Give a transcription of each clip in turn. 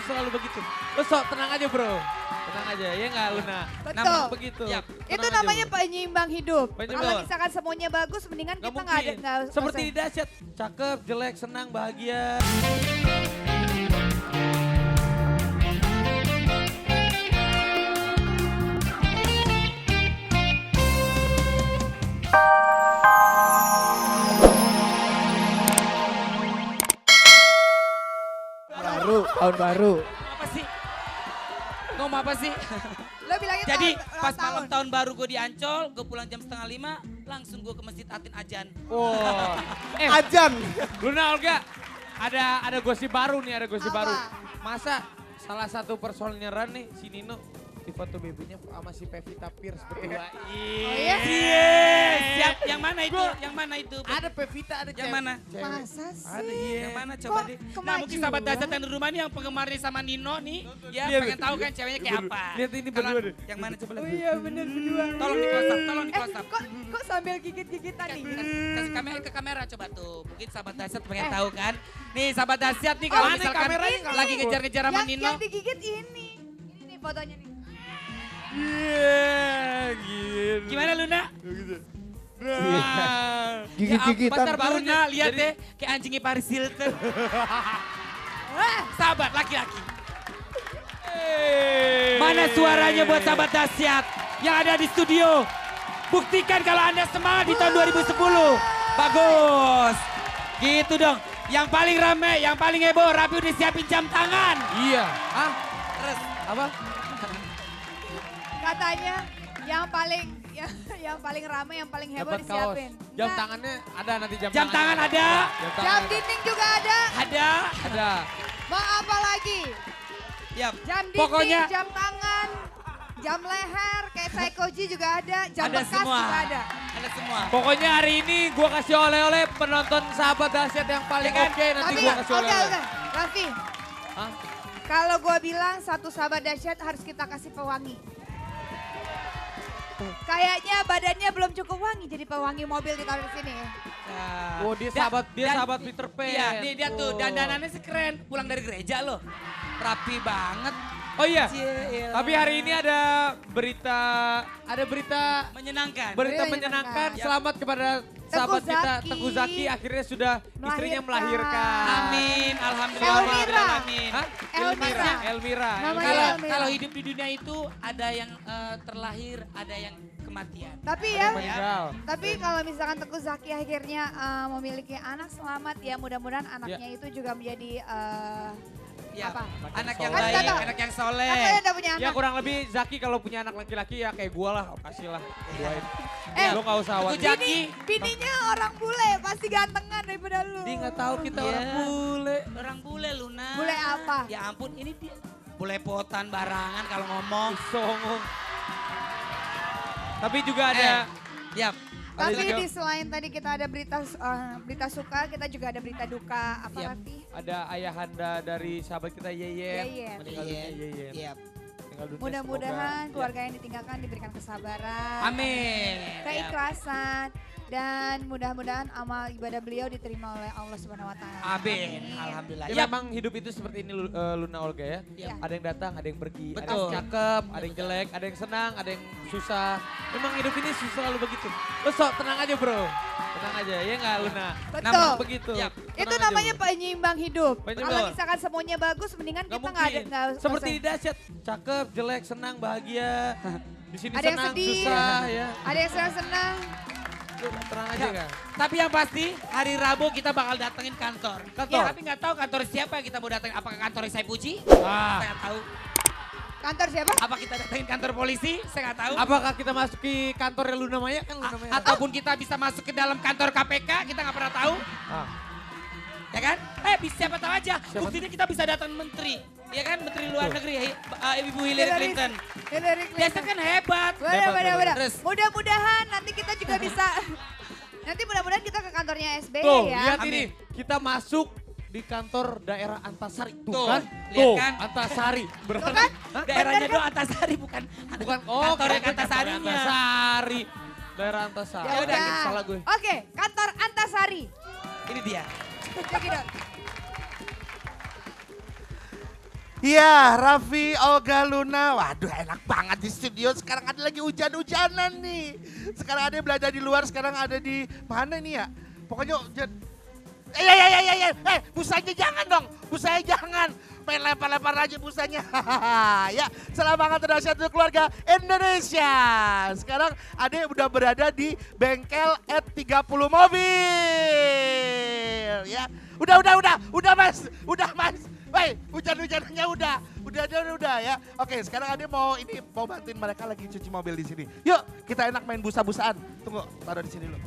selalu begitu. Lo sok tenang aja bro. Tenang aja, ya nggak Luna? Betul. Namanya begitu. Ya. Itu Tenang aja, namanya bro. penyeimbang hidup. Penyeimbang. Kalau misalkan semuanya bagus, mendingan Nggak kita nggak ada. mungkin. Seperti di dahsyat, cakep, jelek, senang, bahagia. Baru, tahun baru. Apa sih? Ngomong apa sih? Lo bilangnya Jadi tahun- pas tahun. malam tahun baru gue di Ancol, gue pulang jam 4:30, langsung gue ke masjid Atin Ajan. Wow. Ajan. Luna Olga, ada gosip baru nih, ada gosip Apa? baru. Masa salah satu personilnya Ran nih, si Nino, di foto babynya sama si Pevita Pierce berdua. iya? Siap, yang mana itu? Gua- Yang mana itu? Ada Pevita, ada Yang cewek. mana? Masa sih? Ada, iya. Yang mana coba Kok deh. Nah kemajuan? mungkin sahabat dasar yang di rumah nih yang penggemarnya sama Nino nih. Ya Iya, pengen tahu kan ceweknya kayak apa. Lihat ini Kalau- berdua deh. Yang mana coba lihat. Oh iya bener berdua. Tolong di close up, tolong di close up. Kok sambil gigit-gigitan nih? Kasih kamera ke kamera coba tuh. Mungkin sahabat dahsyat pengen tahu kan. Nih sahabat dahsyat nih Oh, kalau mana misalkan kameranya? lagi ngejar-ngejar sama Nino. Yang digigit ini. Ini nih fotonya nih. Iya, gitu. Gimana Luna? Nah. Gigit-gigitan. Bentar Baru Luna lihat jadi- deh kayak anjingnya Paris Hilton. Wah, Sahabat laki-laki. Hey. Mana suaranya buat sahabat dahsyat yang ada di studio? Buktikan kalau Anda semangat di tahun 2010. Bagus. Gitu dong. Yang paling rame, yang paling heboh, Rapi udah siapin jam tangan. Iya. Hah? Terus Apa? katanya yang paling ramai, yang paling heboh Dapat kaos. disiapin. Jam Nah, tangannya ada nanti jam, Jam tangan ada. Jam tangan Jam ada. dinding juga ada. Ada. Ada. Mau apa lagi? Ya. Jam dinding, Pokoknya jam tangan, jam leher, kayak Saikoji juga ada. Jam ada bekas semua. juga ada. Ada semua. Pokoknya hari ini gua kasih oleh-oleh penonton sahabat dahsyat yang paling Ya kan? oke nanti Tapi gua kasih oleh-oleh. udah, Raffi. Hah? Kalau gue bilang satu sahabat dahsyat harus kita kasih pewangi. Kayaknya badannya belum cukup wangi jadi pewangi mobil ditaruh di sini. Nah. Oh, dia Dan- sahabat Peter Pan. Iya, nih dia tuh Oh. dandanannya sih keren. Pulang dari gereja loh. Rapi banget. Oh iya. Cie, Tapi hari ini ada berita menyenangkan. berita Berita menyenangkan. menyenangkan. Selamat kepada sahabat kita Zaki. Teguh Zaki akhirnya sudah istrinya Melahirkan. melahirkan. Amin, alhamdulillah. Elmira. Amin. Hah? Elmira. Elmira. Namanya Kalau Elmira. kalau hidup di dunia itu ada yang terlahir, ada yang kematian. Tapi Ada yang ya, meninggal. tapi kalau misalkan Teguh Zaki akhirnya memiliki anak, selamat ya, mudah-mudahan anaknya itu juga menjadi Ya, apa? anak yang Kan baik, kita tahu. anak yang Kan soleh. kalian udah punya Ya anak. kurang lebih Zaki kalau punya anak laki-laki ya kayak gua lah, kasih lah. Doain. Eh, Lo gak usah Teguh khawatir. Zaki. Bininya orang bule, pasti gantengan daripada lu. Dia nggak tahu kita Iya. orang bule. Orang bule Luna. Bule apa? Ya ampun, ini dia belepotan barangan kalau ngomong. Songong. Tapi juga ada Ya, ada Tapi juga- di selain tadi kita ada berita suka, kita juga ada berita duka. Apa Iya. Raffi? ada ayahanda dari sahabat kita Yeyen. Yeyen. Meninggal dunia Yeyen. Iya. Meninggal dunia, Mudah-mudahan semoga- keluarga yang ditinggalkan diberikan kesabaran, Amin. keikhlasan, dan mudah-mudahan amal ibadah beliau diterima oleh Allah Subhanahu Wa Taala. Amin. Alhamdulillah. Ya, Ya, memang hidup itu seperti ini Luna Olga ya. Iya. Ada yang datang, ada yang pergi. Ada Betul. yang cakep, ada yang jelek, ada yang senang, ada yang susah. Memang hidup ini selalu begitu. Lo sok tenang aja bro. Tenang aja, ya nggak Luna? Betul. Memang begitu. Ya. Itu Tenang aja, namanya bro. penyeimbang hidup. Penyeimbang. Kalau misalkan semuanya bagus, mendingan Nggak kita nggak ada. mungkin. Seperti di dahsyat, cakep, jelek, senang, bahagia. Di sini Ada yang senang, sedih. susah ya. Ada yang senang-senang. Lu tenang aja kan. tapi yang pasti hari Rabu kita bakal datengin kantor. Kantor. Ya, tapi nggak tahu kantor siapa yang kita mau datengin. Apakah kantor saya Puji? Ah. Saya nggak tahu. Kantor siapa? Apa kita datengin kantor polisi? Saya nggak tahu. Apakah kita masuki kantornya Luna Maya kan Luna Maya? Ataupun kita bisa masuk ke dalam kantor KPK, kita nggak pernah tahu. Ah. Ya kan? Bisa siapa tahu aja. Buktinya kita bisa datang menteri. Ya kan? Menteri luar negeri, Ibu Hillary Clinton. Hillary Biasa Clinton. kan hebat. Benar. Terus. Mudah-mudahan nanti kita juga bisa. Nanti mudah-mudahan kita ke kantornya SBY Tuh, ya. lihat Amin. ini. Kita masuk di kantor daerah Antasari. Tuh, Tuh, kan? lihat Tuh, kan? Antasari. Tuh kan? Daerahnya Bener doang Antasari bukan Bukan, kantor yang kantor Antasarinya. Antasari. Daerah Antasari. Ya udah. Salah gue. Oke, kantor Antasari. Ini dia. Cekidot. Iya, Raffi, Olga, Luna. Waduh, enak banget di studio. Sekarang ada lagi hujan-hujanan nih. Sekarang ada yang berada di luar, sekarang ada di mana nih ya? Pokoknya hujan. Busanya jangan dong. Busanya jangan. Main lempar-lempar aja busanya. Ya, selamat banget untuk satu keluarga Indonesia. Sekarang Ade udah berada di bengkel at 30 mobil. Ya, udah mas. Woi, hujan-hujanannya udah ya. Oke, sekarang Ade mau bantuin mereka lagi cuci mobil di sini. Yuk, kita enak main busa-busaan. Tunggu, taruh di sini dulu.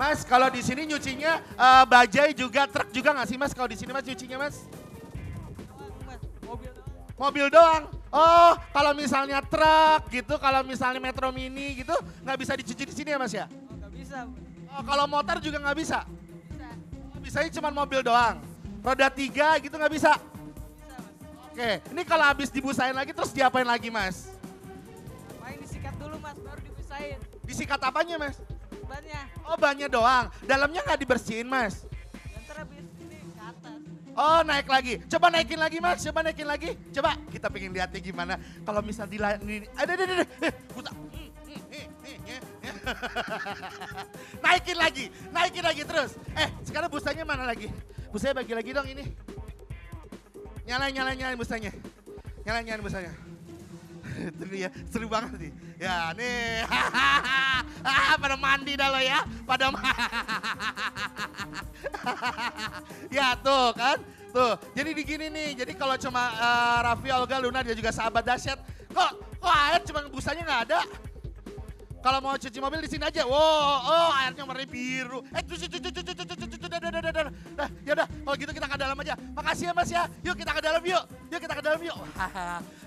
Mas, kalau di sini nyucinya bajai juga, truk juga nggak sih mas? Kalau di sini mas nyucinya mas? Mobil doang. Oh, kalau misalnya truk gitu, kalau misalnya Metro Mini gitu, nggak bisa dicuci di sini ya mas ya? Oh, nggak bisa. Oh, kalau motor juga nggak bisa? Bisa. Oh, bisanya cuma mobil doang. Roda 3 gitu nggak bisa? Bisa, Mas. Oke, ini kalau habis dibusain lagi terus diapain lagi mas? Paling disikat dulu, Mas, baru dipisahin. Disikat apanya mas? Bannya. Oh, bannya doang. Dalamnya nggak dibersihin mas? Ntar habis ini ke atas. Oh, naik lagi. Coba naikin lagi mas, coba naikin lagi. Coba kita pengen lihatnya gimana. Kalau misal ada. Buta. Naikin lagi terus. Sekarang busanya mana lagi? Busanya bagi lagi dong ini. Nyalain busanya. Nyalain busanya. Itu dia, seru banget nih. Ya nih, pada mandi dah lo ya. Ya tuh kan, tuh. Jadi begini nih, jadi kalau cuma Raffi, Olga, Luna, dia juga sahabat dahsyat. Kok air cuma busanya nggak ada? Kalau mau cuci mobil di sini aja. Wow, airnya warna biru. Cuci. Nah, yaudah, kalau gitu kita ke dalam aja. Makasih ya Mas ya. Yuk kita ke dalam yuk.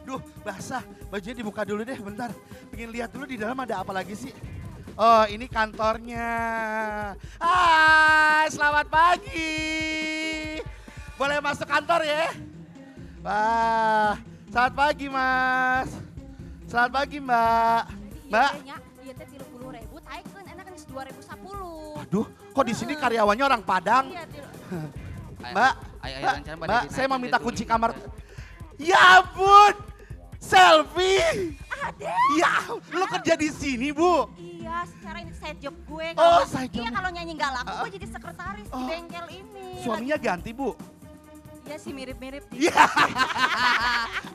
Duh, basah. Bajunya dibuka dulu deh, bentar. Pengen lihat dulu di dalam ada apa lagi sih. Oh, ini kantornya. Hai, selamat pagi. Boleh masuk kantor ya? Wah, selamat pagi Mas. Selamat pagi Mbak. Mbak. Iya teh 30.000, taikeun enak kan 2010. Aduh, kok di sini karyawannya orang Padang? Iya, Mbak, saya mau minta kunci kamar. Ya ampun, selfie. Ade. Ya, lu kerja di sini Bu? Iya, secara ini side job gue. Oh, Kalau side job. Iya, kalau nyanyi nggak laku, gue jadi sekretaris di Oh. bengkel ini. Suaminya ganti Bu? Iya sih mirip-mirip. Iya.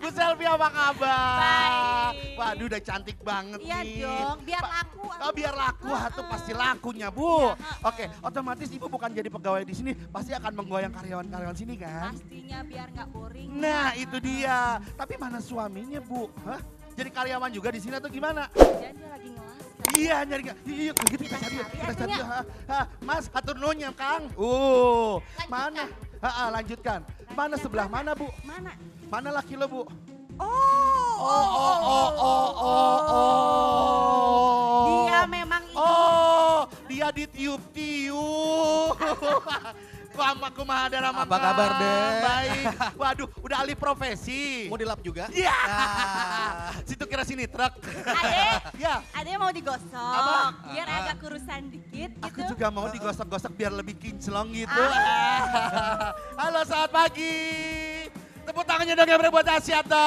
Bu Selfie apa kabar? Baik. Waduh udah cantik banget Iya nih. dong, biar laku. Oh biar laku, tuh pasti lakunya Bu. Iya, Oke, otomatis Ibu bukan jadi pegawai di sini, pasti akan menggoyang karyawan-karyawan sini kan? Pastinya biar nggak boring. Nah itu dia. Tapi mana suaminya Bu? Hah? Jadi karyawan juga di sini atau gimana? Jadi dia lagi ngelas. Iya nyari, yuk gitu kita cari yuk. Kita cari yuk. Mas hatur nuhun Kang. Mana? Lanjutkan. Mana sebelah mana Bu? Mana? Mana laki lo Bu? Oh. Dia memang itu. Oh, dia ditiup-tiup. Kumaha ada Rama Apa kabar, Dek? Baik. Waduh, udah alih profesi. Mau dilap juga? Iya. Situ kira sini truk. Ade, Ya, Ade mau digosok. Apa? Biar agak kurusan dikit aku gitu. juga mau digosok-gosok biar lebih kinclong gitu. Halo, selamat pagi. Tepuk tangannya dong yang berbuat dahsyat dong.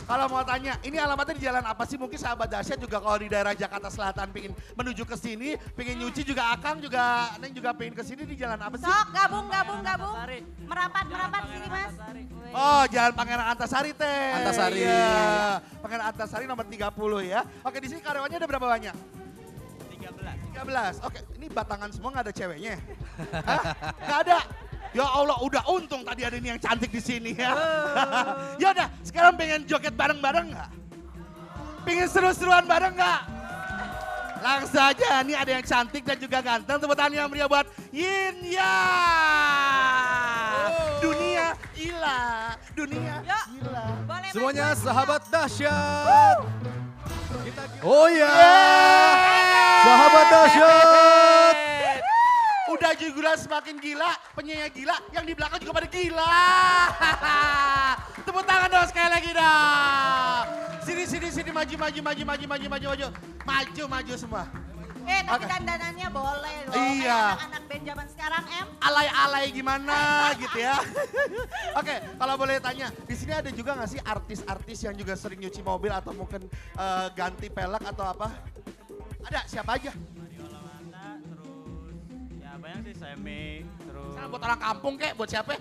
Kalau mau tanya, ini alamatnya di jalan apa sih? Mungkin sahabat dahsyat juga kalau di daerah Jakarta Selatan pengen menuju ke sini, pengen nyuci juga Akang juga, Neng juga pengen ke sini di jalan apa sih? Sok, gabung. Merapat sini Mas. Oh, Jalan Pangeran Antasari teh. Antasari. Iya. Pangeran Antasari nomor 30 ya. Oke, di sini karyawannya ada berapa banyak? 13. Oke, ini batangan semua nggak ada ceweknya? Hah? Nggak ada? Ya Allah, udah untung tadi ada ini yang cantik di sini ya. Ya udah, sekarang pengen joget bareng-bareng nggak? Pengen seru-seruan bareng nggak? Langsung aja, ini ada yang cantik dan juga ganteng. Tepuk tangan yang meriah buat Yin Yang. Dunia gila, dunia gila. Boleh Semuanya Mas. sahabat dahsyat. Oh ya, Yeay. sahabat dahsyat. Udah maju gila semakin gila, penyanyi gila, yang di belakang juga pada gila. Tepuk tangan dong sekali lagi dong. Sini, maju semua. Tapi Oke. dandanannya boleh loh. Iya. Kayak anak-anak band zaman sekarang, Alay-alay gimana gitu ya. Oke, kalau boleh tanya, di sini ada juga nggak sih artis-artis yang juga sering nyuci mobil atau mungkin ganti pelek atau apa? Ada, siapa aja? Ya banyak sih Semi, terus Misalnya buat orang kampung kek, buat siapa?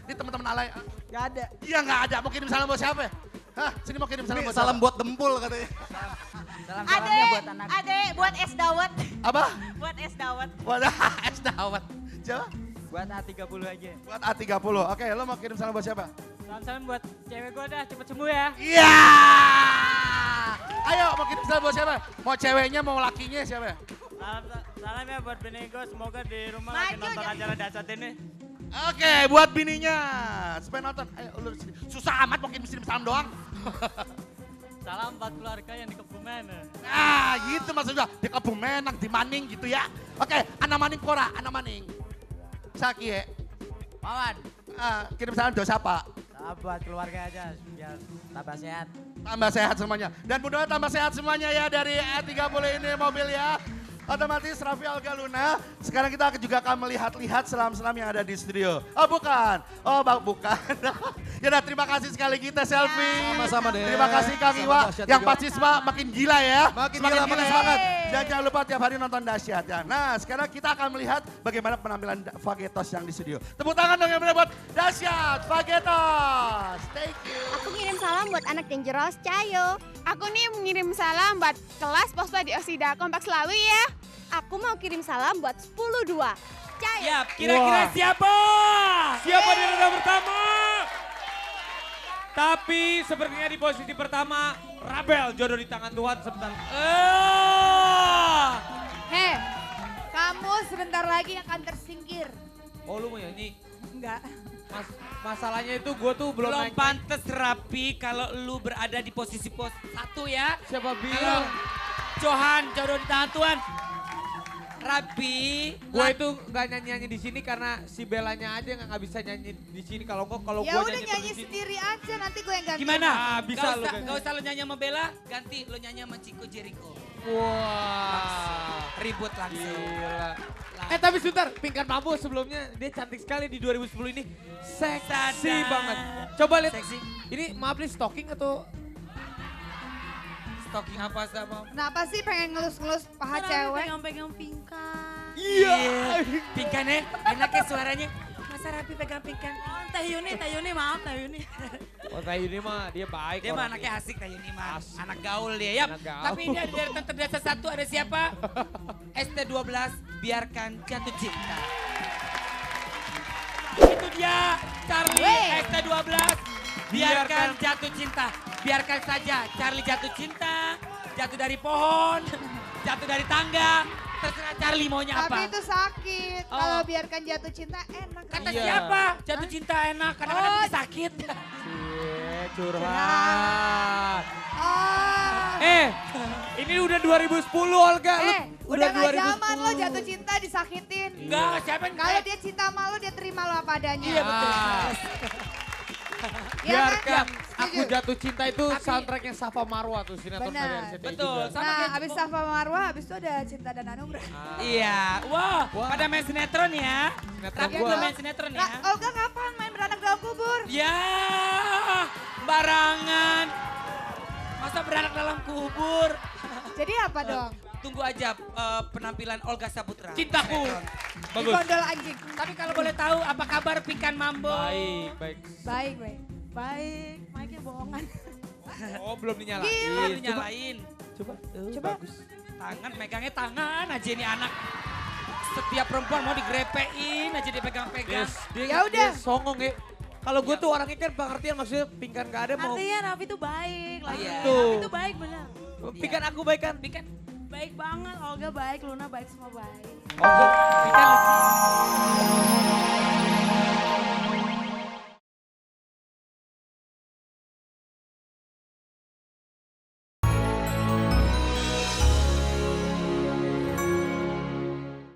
Ini teman-teman alay. Gak ada. Iya nggak ada, mau kirim salam buat siapa? Hah, sini mau kirim salam Ini buat salam siapa? buat dempul katanya. Salam-salamnya buat anak. Ade, buat es dawet. Apa? Buat es dawet. Buat es dawet. Siapa? buat A30 aja. Buat A30. Oke, lo mau kirim salam buat siapa? Salam-salam buat cewek gue dah, cepet sembuh ya. Iya. Ayo, mau kirim salam buat siapa? Mau ceweknya, mau lakinya siapa? Salam ya buat bini gue, semoga di rumah Maju, lagi nonton jangan- acara dahsyat ini. Oke, buat bininya. Supaya nonton. Ayo, lu sini. Susah amat mau kirim salam doang. Salam buat keluarga yang di Kebumen. Nah, gitu maksudnya. Di Kebumen, di Maning gitu ya. Oke, Ana Maning Kora, Ana Maning. Saki ya. Pawan. Kirim salam doa siapa? Salam buat keluarga aja, biar tambah sehat. Tambah sehat semuanya. Dan mudah-mudahan tambah sehat semuanya ya dari E30 ini mobil ya. Otomatis Raffi Olga Luna. Sekarang kita juga akan melihat-lihat selam-selam yang ada di studio. Oh bukan. Oh bukan. Ya udah, terima kasih sekali kita selfie. Sama-sama deh. Terima kasih Kang Sama Iwa. dahsyat Yang juga. pasti makin gila ya. Makin gila, makin ya. semangat. Dan jangan lupa tiap hari nonton dahsyat ya. Nah sekarang kita akan melihat bagaimana penampilan Fagetos yang di studio. Tepuk tangan dong yang benar buat dahsyat Fagetos. Thank you. Aku ngirim salam buat anak Dangerous, Cayo. Aku nih mengirim salam buat kelas Pospa di Osida. Kompak selalu ya. Aku mau kirim salam buat 10-2. Cayo. Siap, kira-kira Wah. siapa? Siapa di roda pertama? Tapi sepertinya di posisi pertama, Rabel jodoh di tangan Tuhan sebentar. Heh, kamu sebentar lagi akan tersingkir. Oh lu mau nyanyi? Enggak. Masalahnya itu gue tuh belum Belum naik. pantes rapi kalau lu berada di posisi pos 1 ya. Siapa Kalau bilang? Johan jodoh di tangan Tuhan. Rapi. Gue itu gak nyanyi-nyanyi di sini karena si Belanya aja nggak bisa nyanyi di sini. Kalau kalau Ya gue udah nyanyi, nyanyi terus di sini. sendiri aja, nanti gue yang ganti. Gimana? Ah, bisa lu, Gak Gan. usah lu nyanyi sama Bella, ganti lu nyanyi sama Chico Jericho. Wah. Ribut langsung. Gila. Tapi sebentar, Pinkan Mambo sebelumnya dia cantik sekali di 2010 ini. Seksi Sadar. banget. Coba lihat. Seksi. Ini maaf nih stalking atau Stalking apa sama? Kenapa sih pengen ngelus-ngelus paha cewek? Pegang-pegang pingkan. Iya. Pingkan ya, enak ya suaranya. Masa Rapi pegang pingkan? Teh Yuni, maaf Teh Yuni. Oh kayak ini mah dia baik. Dia mah orangnya. anaknya asik kayak ini mah. Asik. Anak gaul dia ya. Anak gaul. Tapi ini ada dari Tante Desa 1 ada siapa? ST12, biarkan jatuh cinta. Itu dia Charlie Wey. ST12. Biarkan jatuh cinta. Biarkan saja Charlie jatuh cinta. Jatuh dari pohon. Jatuh dari tangga. Terserah Charlie maunya Tapi apa. itu sakit. Oh. Kalau biarkan jatuh cinta enak. Kata Iya. siapa? Jatuh cinta enak. Kadang-kadang Oh. bisa sakit. Cie, curhat. Oh. Ini udah 2010 Olga. Lu Udah gak 2010. zaman lo jatuh cinta disakitin. Enggak, siapa yang Kalau dia cinta sama lo, dia terima lo apa adanya. Iya, betul. Iya kan? Biarkan aku Setuju? jatuh cinta itu soundtracknya Safa Marwa tuh sinetron Benar. dari RCTI Betul. juga. Sama Nah, kayak abis Safa Marwa, abis itu ada Cinta dan Anugerah. Iya, wah, Wah. pada main sinetron ya. Sinetron Rapi gua. belum main sinetron ya. Nah, Olga kapan main beranak dalam kubur? Ya, barangan. Masa beranak dalam kubur? Jadi apa dong? Tunggu aja penampilan Olga Saputra. Cintaku. Sinetron. Di Bagus. kondol anjing. Tapi kalau boleh tahu apa kabar Pinkan Mambo? Baik, baik. Baik, baik. Baik, Mike bohongan. Oh, belum dinyalain. Gila, Coba, nyalain. coba. Coba. Bagus. Tangan, megangnya tangan aja ini anak. Setiap perempuan mau digrepein aja dipegang-pegang. Dia, Ya udah. dia songong ya. Kalau gue tuh orangnya kan pengertian maksudnya Pinkan gak ada mau. Artinya Raffi tuh baik lagi. Iya. Raffi tuh baik bener. Pinkan aku baik kan? Pinkan, Baik banget, Olga baik, Luna baik, semua baik. Oh, Pinkan lucu.